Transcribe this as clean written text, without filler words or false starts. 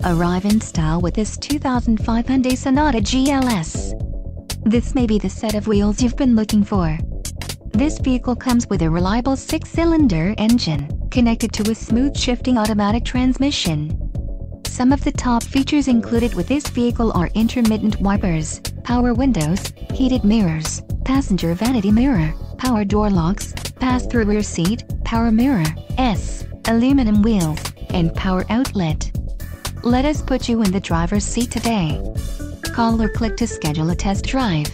Arrive in style with this 2005 Hyundai Sonata GLS. This may be the set of wheels you've been looking for. This vehicle comes with a reliable 6-cylinder engine, connected to a smooth shifting automatic transmission. Some of the top features included with this vehicle are intermittent wipers, power windows, heated mirrors, passenger vanity mirror, power door locks, pass-through rear seat, power mirror, aluminum wheels, and power outlet. Let us put you in the driver's seat today. Call or click to schedule a test drive.